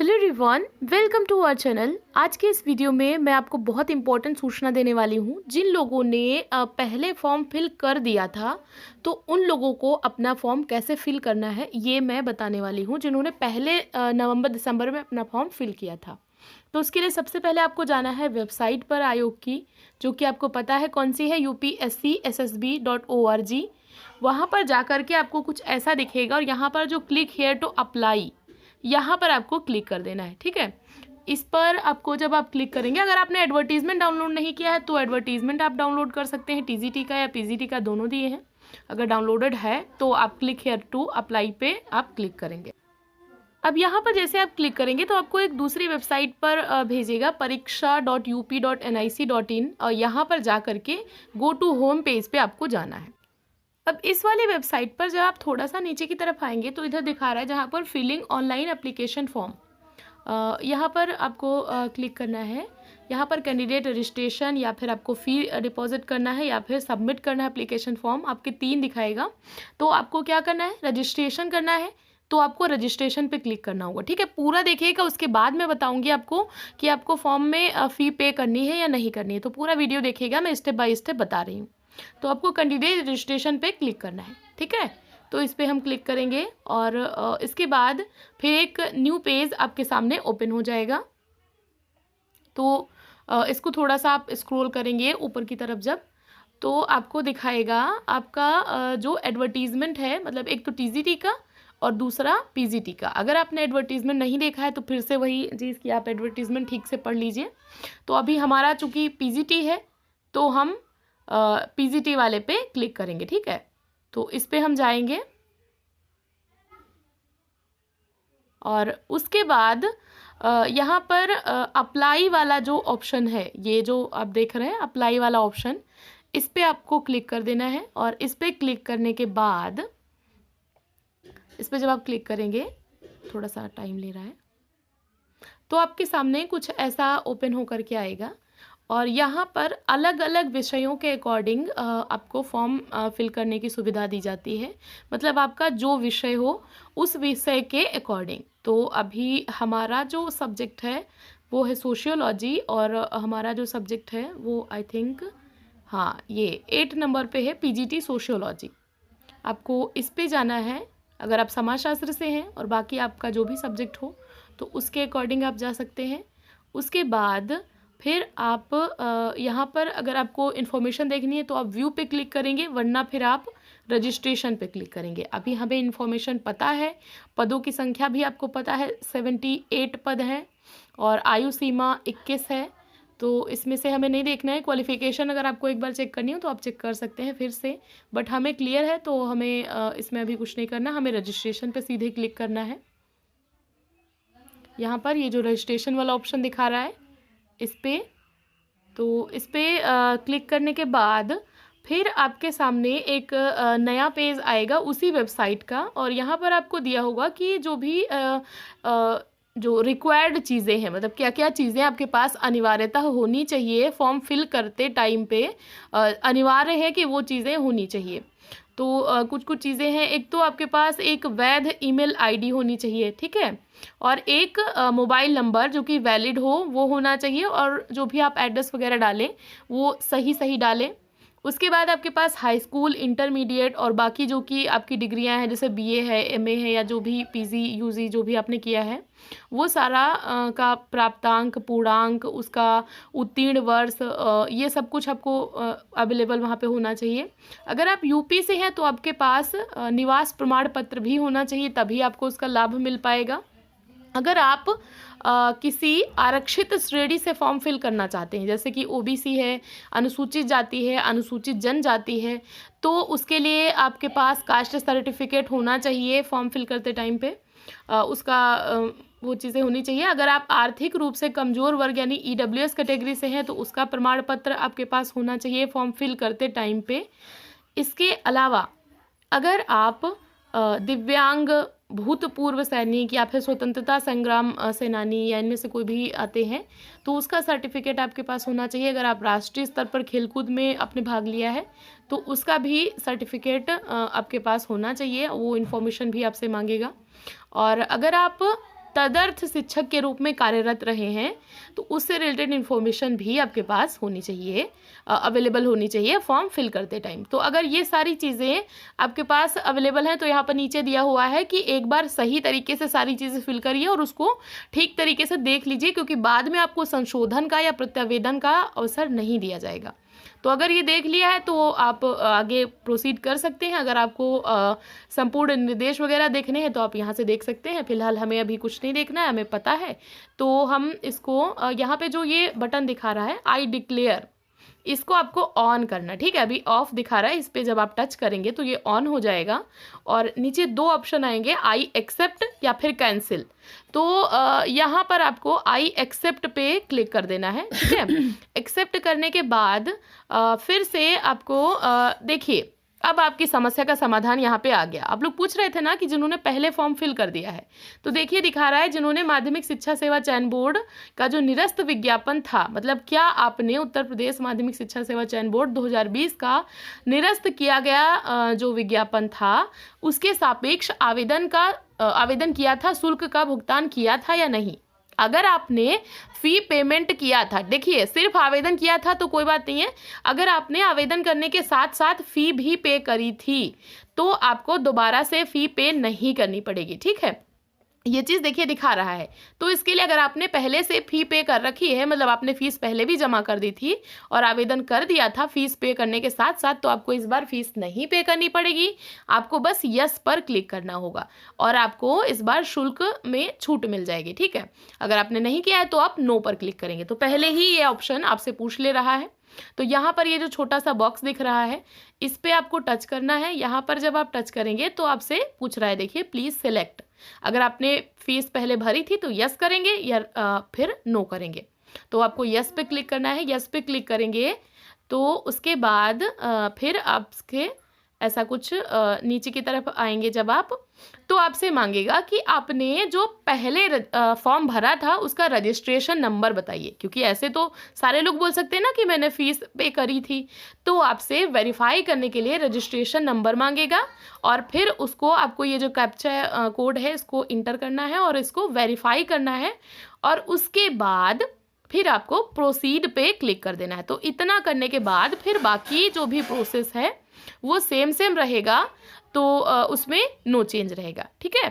Hello everyone, welcome to our channel. आज के इस वीडियो में मैं आपको बहुत इंपॉर्टेंट सूचना देने वाली हूँ। जिन लोगों ने पहले फॉर्म फिल कर दिया था तो उन लोगों को अपना फॉर्म कैसे फिल करना है ये मैं बताने वाली हूँ, जिन्होंने पहले नवंबर दिसंबर में अपना फॉर्म फिल किया था। तो उसके लिए सबसे पहले आपको जाना है वेबसाइट पर आयोग की, जो कि आपको पता है कौन सी है, upscssb.org। वहाँ पर जा कर के आपको कुछ ऐसा दिखेगा और यहाँ पर जो क्लिक हेयर टू अप्लाई, यहाँ पर आपको क्लिक कर देना है। ठीक है, इस पर आपको जब आप क्लिक करेंगे, अगर आपने एडवर्टीजमेंट डाउनलोड नहीं किया है तो एडवर्टीजमेंट आप डाउनलोड कर सकते हैं, टीजीटी का या पीजीटी का, दोनों दिए हैं। अगर डाउनलोडेड है तो आप क्लिक हेयर टू अप्लाई पे आप क्लिक करेंगे। अब यहाँ पर जैसे आप क्लिक करेंगे तो आपको एक दूसरी वेबसाइट पर भेजेगा, pariksha.up.nic.in, और यहाँ पर जा करके गो टू होम पेज पे आपको जाना है। अब इस वाली वेबसाइट पर जब आप थोड़ा सा नीचे की तरफ आएंगे तो इधर दिखा रहा है जहाँ पर फिलिंग ऑनलाइन एप्लीकेशन फॉर्म, यहाँ पर आपको क्लिक करना है। यहाँ पर कैंडिडेट रजिस्ट्रेशन, या फिर आपको फ़ी डिपॉजिट करना है, या फिर सबमिट करना है एप्लीकेशन फॉर्म, आपके 3 दिखाएगा। तो आपको क्या करना है, रजिस्ट्रेशन करना है, तो आपको रजिस्ट्रेशन पे क्लिक करना होगा। ठीक है, पूरा देखिएगा, उसके बाद मैं बताऊंगी आपको कि आपको फॉर्म में फ़ी पे करनी है या नहीं करनी है। तो पूरा वीडियो देखिएगा, मैं स्टेप बाय स्टेप बता रही हूँ। तो आपको कैंडिडेट रजिस्ट्रेशन पे क्लिक करना है। ठीक है, तो इस पर हम क्लिक करेंगे और इसके बाद फिर एक न्यू पेज आपके सामने ओपन हो जाएगा। तो इसको थोड़ा सा आप स्क्रॉल करेंगे ऊपर की तरफ जब, तो आपको दिखाएगा आपका जो एडवर्टीजमेंट है, मतलब एक तो टीजीटी का और दूसरा पीजीटी का। अगर आपने एडवर्टीजमेंट नहीं देखा है तो फिर से वही चीज़ कि आप एडवर्टीजमेंट ठीक से पढ़ लीजिए। तो अभी हमारा चूँकि पीजीटी है तो हम पीजीटी वाले पे क्लिक करेंगे। ठीक है, तो इस पे हम जाएंगे और उसके बाद यहाँ पर अप्लाई वाला जो ऑप्शन है, ये जो आप देख रहे हैं अप्लाई वाला ऑप्शन, इस पे आपको क्लिक कर देना है। और इस पे क्लिक करने के बाद, इस पे जब आप क्लिक करेंगे, थोड़ा सा टाइम ले रहा है, तो आपके सामने कुछ ऐसा ओपन होकर के आएगा और यहाँ पर अलग अलग विषयों के अकॉर्डिंग आपको फॉर्म फिल करने की सुविधा दी जाती है। मतलब आपका जो विषय हो उस विषय के अकॉर्डिंग। तो अभी हमारा जो सब्जेक्ट है वो है सोशियोलॉजी, और हमारा जो सब्जेक्ट है वो आई थिंक, हाँ, ये 8 नंबर पे है, पीजीटी सोशियोलॉजी। आपको इस पे जाना है अगर आप समाजशास्त्र से हैं, और बाकी आपका जो भी सब्जेक्ट हो तो उसके अकॉर्डिंग आप जा सकते हैं। उसके बाद फिर आप यहाँ पर अगर आपको इन्फॉर्मेशन देखनी है तो आप व्यू पे क्लिक करेंगे, वरना फिर आप रजिस्ट्रेशन पे क्लिक करेंगे। अभी हमें इन्फॉर्मेशन पता है, पदों की संख्या भी आपको पता है, 78 पद हैं और आयु सीमा 21 है। तो इसमें से हमें नहीं देखना है। क्वालिफ़िकेशन अगर आपको एक बार चेक करनी हो तो आप चेक कर सकते हैं फिर से, बट हमें क्लियर है तो हमें इसमें अभी कुछ नहीं करना, हमें रजिस्ट्रेशन पे सीधे क्लिक करना है। यहाँ पर ये जो रजिस्ट्रेशन वाला ऑप्शन दिखा रहा है इस पे, तो इस पे क्लिक करने के बाद फिर आपके सामने एक नया पेज आएगा उसी वेबसाइट का, और यहाँ पर आपको दिया होगा कि जो भी जो रिक्वायर्ड चीज़ें हैं, मतलब क्या क्या चीज़ें आपके पास अनिवार्यता होनी चाहिए फॉर्म फिल करते टाइम पे, अनिवार्य है कि वो चीज़ें होनी चाहिए। तो कुछ कुछ चीज़ें हैं। एक तो आपके पास एक वैध ईमेल आईडी होनी चाहिए, ठीक है, और एक मोबाइल नंबर जो कि वैलिड हो वो होना चाहिए, और जो भी आप एड्रेस वगैरह डालें वो सही सही डालें। उसके बाद आपके पास हाई स्कूल, इंटरमीडिएट और बाकी जो कि आपकी डिग्रियां हैं, जैसे बीए है, एमए है, या जो भी पीजी यूजी जो भी आपने किया है वो सारा का प्राप्तांक, पूर्णांक, उसका उत्तीर्ण वर्ष, ये सब कुछ आपको अवेलेबल वहाँ पे होना चाहिए। अगर आप यूपी से हैं तो आपके पास निवास प्रमाण पत्र भी होना चाहिए, तभी आपको उसका लाभ मिल पाएगा। अगर आप किसी आरक्षित श्रेणी से फॉर्म फिल करना चाहते हैं, जैसे कि ओबीसी है, अनुसूचित जाति है, अनुसूचित जनजाति है, तो उसके लिए आपके पास कास्ट सर्टिफिकेट होना चाहिए फॉर्म फिल करते टाइम पे, उसका वो चीज़ें होनी चाहिए। अगर आप आर्थिक रूप से कमज़ोर वर्ग यानी ईडब्ल्यूएस कैटेगरी से हैं तो उसका प्रमाण पत्र आपके पास होना चाहिए फॉर्म फिल करते टाइम पे। इसके अलावा अगर आप दिव्यांग, भूतपूर्व सैनिक या फिर स्वतंत्रता संग्राम सेनानी, या इनमें से कोई भी आते हैं तो उसका सर्टिफिकेट आपके पास होना चाहिए। अगर आप राष्ट्रीय स्तर पर खेलकूद में आपने भाग लिया है तो उसका भी सर्टिफिकेट आपके पास होना चाहिए, वो इन्फॉर्मेशन भी आपसे मांगेगा। और अगर आप तदर्थ शिक्षक के रूप में कार्यरत रहे हैं तो उससे रिलेटेड इन्फॉर्मेशन भी आपके पास होनी चाहिए, अवेलेबल होनी चाहिए फॉर्म फिल करते टाइम। तो अगर ये सारी चीज़ें आपके पास अवेलेबल हैं तो यहाँ पर नीचे दिया हुआ है कि एक बार सही तरीके से सारी चीज़ें फिल करिए और उसको ठीक तरीके से देख लीजिए, क्योंकि बाद में आपको संशोधन का या प्रत्यावेदन का अवसर नहीं दिया जाएगा। तो अगर ये देख लिया है तो आप आगे प्रोसीड कर सकते हैं। अगर आपको संपूर्ण निर्देश वगैरह देखने हैं तो आप यहाँ से देख सकते हैं। फिलहाल हमें अभी कुछ नहीं देखना है, हमें पता है। तो हम इसको यहाँ पे जो ये बटन दिखा रहा है आई डिक्लेयर, इसको आपको ऑन करना, ठीक है। अभी ऑफ दिखा रहा है, इस पे जब आप टच करेंगे तो ये ऑन हो जाएगा और नीचे दो ऑप्शन आएंगे, आई एक्सेप्ट या फिर कैंसिल। तो यहाँ पर आपको आई एक्सेप्ट पे क्लिक कर देना है, ठीक है। एक्सेप्ट करने के बाद फिर से आपको देखिए अब आपकी समस्या का समाधान यहाँ पे आ गया। आप लोग पूछ रहे थे ना कि जिन्होंने पहले फॉर्म फिल कर दिया है, तो देखिए दिखा रहा है जिन्होंने माध्यमिक शिक्षा सेवा चयन बोर्ड का जो निरस्त विज्ञापन था, मतलब क्या आपने उत्तर प्रदेश माध्यमिक शिक्षा सेवा चयन बोर्ड 2020 का निरस्त किया गया जो विज्ञापन था उसके सापेक्ष आवेदन किया था, शुल्क का भुगतान किया था या नहीं। अगर आपने फी पेमेंट किया था, देखिए सिर्फ आवेदन किया था तो कोई बात नहीं है, अगर आपने आवेदन करने के साथ साथ फी भी पे करी थी तो आपको दोबारा से फी पे नहीं करनी पड़ेगी, ठीक है। ये चीज़ देखिए दिखा रहा है। तो इसके लिए अगर आपने पहले से फ़ी पे कर रखी है, मतलब आपने फ़ीस पहले भी जमा कर दी थी और आवेदन कर दिया था फ़ीस पे करने के साथ साथ, तो आपको इस बार फ़ीस नहीं पे करनी पड़ेगी। आपको बस यस पर क्लिक करना होगा और आपको इस बार शुल्क में छूट मिल जाएगी, ठीक है। अगर आपने नहीं किया है तो आप नो पर क्लिक करेंगे। तो पहले ही ये ऑप्शन आपसे पूछ ले रहा है। तो यहाँ पर ये जो छोटा सा बॉक्स दिख रहा है इस पे आपको टच करना है। यहाँ पर जब आप टच करेंगे तो आपसे पूछ रहा है, देखिए प्लीज़ सेलेक्ट। अगर आपने फीस पहले भरी थी तो यस करेंगे या फिर नो करेंगे। तो आपको यस पे क्लिक करना है। यस पे क्लिक करेंगे तो उसके बाद फिर आपके ऐसा कुछ नीचे की तरफ आएंगे जब आप, तो आपसे मांगेगा कि आपने जो पहले फॉर्म भरा था उसका रजिस्ट्रेशन नंबर बताइए, क्योंकि ऐसे तो सारे लोग बोल सकते हैं ना कि मैंने फ़ीस पे करी थी। तो आपसे वेरीफाई करने के लिए रजिस्ट्रेशन नंबर मांगेगा और फिर उसको आपको ये जो कैप्चा कोड है इसको इंटर करना है और इसको वेरीफाई करना है और उसके बाद फिर आपको प्रोसीड पे क्लिक कर देना है। तो इतना करने के बाद फिर बाकी जो भी प्रोसेस है वो सेम रहेगा, तो उसमें नो चेंज रहेगा, ठीक है।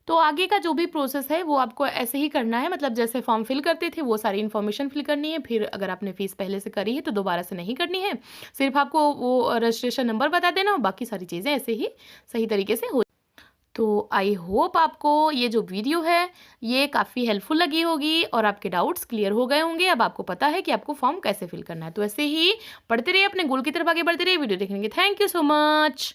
तो आगे का जो भी प्रोसेस है वो आपको ऐसे ही करना है, मतलब जैसे फॉर्म फिल करते थे वो सारी इन्फॉर्मेशन फिल करनी है। फिर अगर आपने फीस पहले से करी है तो दोबारा से नहीं करनी है, सिर्फ आपको वो रजिस्ट्रेशन नंबर बता देना और बाकी सारी चीज़ें ऐसे ही सही तरीके से हो। तो आई होप आपको ये जो वीडियो है ये काफ़ी हेल्पफुल लगी होगी और आपके डाउट्स क्लियर हो गए होंगे। अब आपको पता है कि आपको फॉर्म कैसे फिल करना है। तो ऐसे ही पढ़ते रहिए, अपने गोल की तरफ आगे बढ़ते रहिए। वीडियो देखने के थैंक यू सो मच।